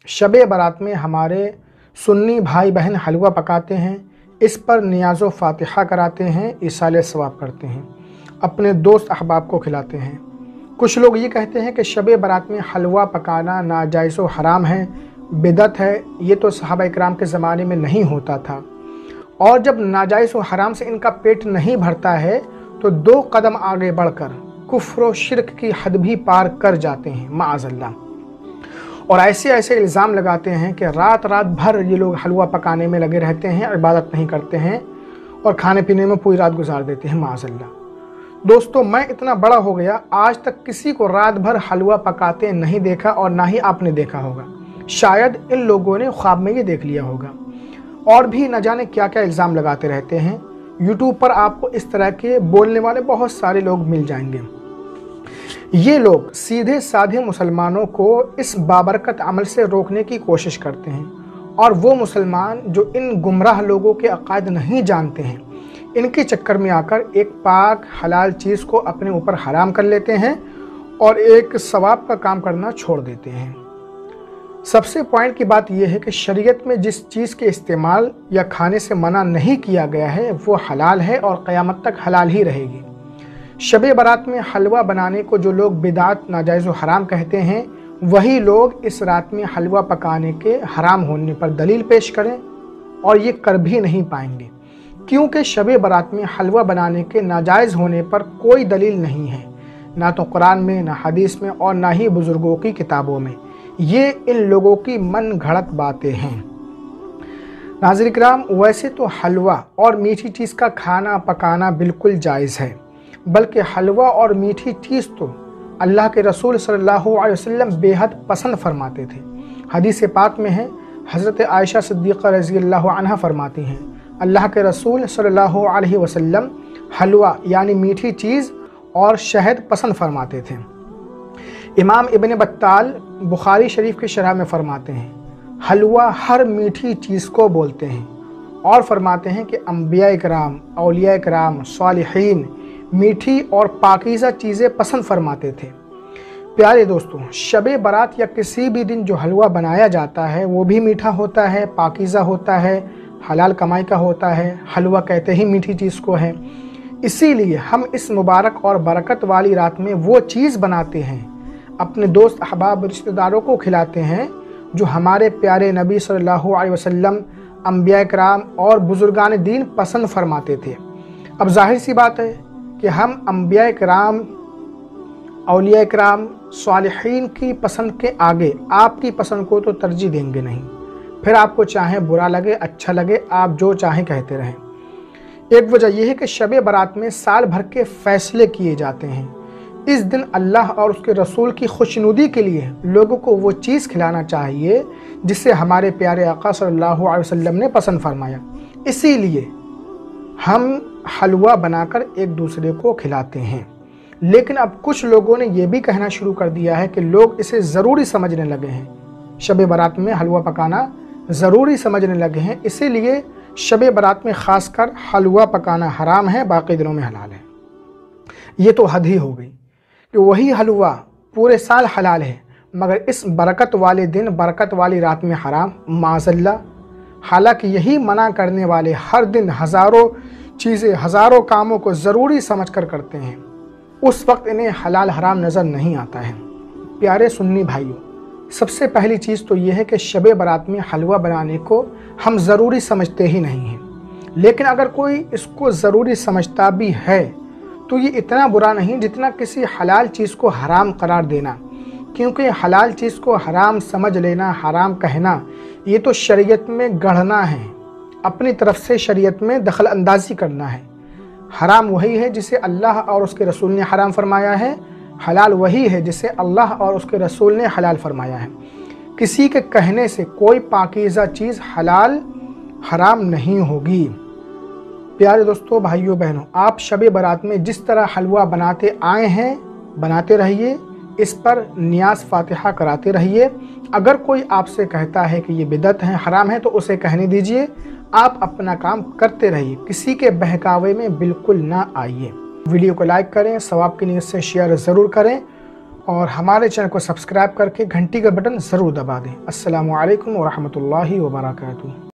शब बारात में हमारे सुन्नी भाई बहन हलवा पकाते हैं, इस पर नियाज़ व फातिहा कराते हैं, इसाले सवाब करते हैं, अपने दोस्त अहबाब को खिलाते हैं। कुछ लोग ये कहते हैं कि शब बारात में हलवा पकाना नाजायज़ व हराम है, बिदअत है, ये तो सहाबा इकराम के ज़माने में नहीं होता था, और जब नाजायज़ व हराम से इनका पेट नहीं भरता है तो 2 कदम आगे बढ़कर कुफ्र व शिरक की हद भी पार कर जाते हैं माअज़ल्लाह। और ऐसे इल्ज़ाम लगाते हैं कि रात भर ये लोग हलवा पकाने में लगे रहते हैं, इबादत नहीं करते हैं और खाने पीने में पूरी रात गुजार देते हैं माअज़ल्लाह। दोस्तों, मैं इतना बड़ा हो गया, आज तक किसी को रात भर हलवा पकाते नहीं देखा और ना ही आपने देखा होगा। शायद इन लोगों ने ख्वाब में ये देख लिया होगा। और भी न जाने क्या क्या इल्ज़ाम लगाते रहते हैं। यूट्यूब पर आपको इस तरह के बोलने वाले बहुत सारे लोग मिल जाएंगे। ये लोग सीधे साधे मुसलमानों को इस बाबरकत अमल से रोकने की कोशिश करते हैं, और वो मुसलमान जो इन गुमराह लोगों के अकायद नहीं जानते हैं, इनके चक्कर में आकर एक पाक हलाल चीज़ को अपने ऊपर हराम कर लेते हैं और एक सवाब का काम करना छोड़ देते हैं। सबसे पॉइंट की बात यह है कि शरीयत में जिस चीज़ के इस्तेमाल या खाने से मना नहीं किया गया है वो हलाल है और क़यामत तक हलाल ही रहेगी। शब बारात में हलवा बनाने को जो लोग बिदात नाजायज़ व हराम कहते हैं, वही लोग इस रात में हलवा पकाने के हराम होने पर दलील पेश करें, और ये कर भी नहीं पाएंगे, क्योंकि शब बारात में हलवा बनाने के नाजायज़ होने पर कोई दलील नहीं है, ना तो कुरान में, ना हदीस में, और ना ही बुज़ुर्गों की किताबों में। ये इन लोगों की मन घड़त बातें हैं। नाज़रीन किराम, वैसे तो हलवा और मीठी चीज़ का खाना पकाना बिल्कुल जायज़ है, बल्कि हलवा और मीठी चीज़ तो अल्लाह के रसूल सल्लल्लाहु अलैहि वसल्लम बेहद पसंद फरमाते थे। हदीस पाक में है, हज़रत आयशा सिद्दीक़ा रज़ियल्लाहु अन्हा फरमाती हैं, अल्लाह के रसूल सल्लल्लाहु अलैहि वसल्लम हलवा यानी मीठी चीज़ और शहद पसंद फरमाते थे। इमाम इब्न बत्ताल बुखारी शरीफ की शरह में फरमाते हैं, हलवा हर मीठी चीज़ को बोलते हैं, और फरमाते हैं कि अंबिया इकराम, औलिया इकराम, सालिहीन मीठी और पाकीज़ा चीज़ें पसंद फरमाते थे। प्यारे दोस्तों, शब बारात या किसी भी दिन जो हलवा बनाया जाता है वो भी मीठा होता है, पाकीज़ा होता है, हलाल कमाई का होता है। हलवा कहते ही मीठी चीज़ को है। इसीलिए हम इस मुबारक और बरकत वाली रात में वो चीज़ बनाते हैं, अपने दोस्त अहबाब रिश्तेदारों को खिलाते हैं जो हमारे प्यारे नबी सल्लल्लाहु अलैहि वसल्लम, अंबिया इकराम और बुज़ुर्गान दीन पसंद फरमाते थे। अब जाहिर सी बात है कि हम अंबिया इकराम, औलिया इकराम, सालिहीन की पसंद के आगे आपकी पसंद को तो तरजीह देंगे नहीं। फिर आपको चाहे बुरा लगे, अच्छा लगे, आप जो चाहें कहते रहें। एक वजह यह है कि शब बारात में साल भर के फ़ैसले किए जाते हैं। इस दिन अल्लाह और उसके रसूल की खुशनुदी के लिए लोगों को वो चीज़ खिलाना चाहिए जिसे हमारे प्यारे आका सल्लल्लाहु अलैहि वसल्लम ने पसंद फरमाया। इसीलिए हम हलवा बनाकर एक दूसरे को खिलाते हैं। लेकिन अब कुछ लोगों ने यह भी कहना शुरू कर दिया है कि लोग इसे ज़रूरी समझने लगे हैं, शब बारात में हलवा पकाना ज़रूरी समझने लगे हैं, इसीलिए शब बारात में ख़ासकर हलवा पकाना हराम है, बाकी दिनों में हलाल है। ये तो हद ही हो गई कि वही हलवा पूरे साल हलाल है मगर इस बरकत वाले दिन, बरकत वाली रात में हराम, माज़ल्लाह। हालांकि यही मना करने वाले हर दिन हज़ारों चीज़ें, हज़ारों कामों को ज़रूरी समझकर करते हैं, उस वक्त इन्हें हलाल हराम नज़र नहीं आता है। प्यारे सुन्नी भाइयों, सबसे पहली चीज़ तो यह है कि शब बारात में हलवा बनाने को हम ज़रूरी समझते ही नहीं हैं। लेकिन अगर कोई इसको ज़रूरी समझता भी है तो ये इतना बुरा नहीं जितना किसी हलाल चीज़ को हराम करार देना, क्योंकि हलाल चीज़ को हराम समझ लेना, हराम कहना, ये तो शरीयत में गढ़ना है, अपनी तरफ से शरीयत में दखल अंदाज़ी करना है। हराम वही है जिसे अल्लाह और उसके रसूल ने हराम फरमाया है, हलाल वही है जिसे अल्लाह और उसके रसूल ने हलाल फरमाया है। किसी के कहने से कोई पाकीज़ा चीज़ हलाल हराम नहीं होगी। प्यारे दोस्तों, भाइयों बहनों, आप शब बारात में जिस तरह हलवा बनाते आए हैं बनाते रहिए, इस पर नियाज़ फातिहा कराते रहिए। अगर कोई आपसे कहता है कि ये बिदअत है, हराम है, तो उसे कहने दीजिए, आप अपना काम करते रहिए, किसी के बहकावे में बिल्कुल ना आइए। वीडियो को लाइक करें, सवाब की नीयत से शेयर ज़रूर करें और हमारे चैनल को सब्सक्राइब करके घंटी का बटन ज़रूर दबा दें। अस्सलामु अलैकुम व रहमतुल्लाहि व बरकातुहू।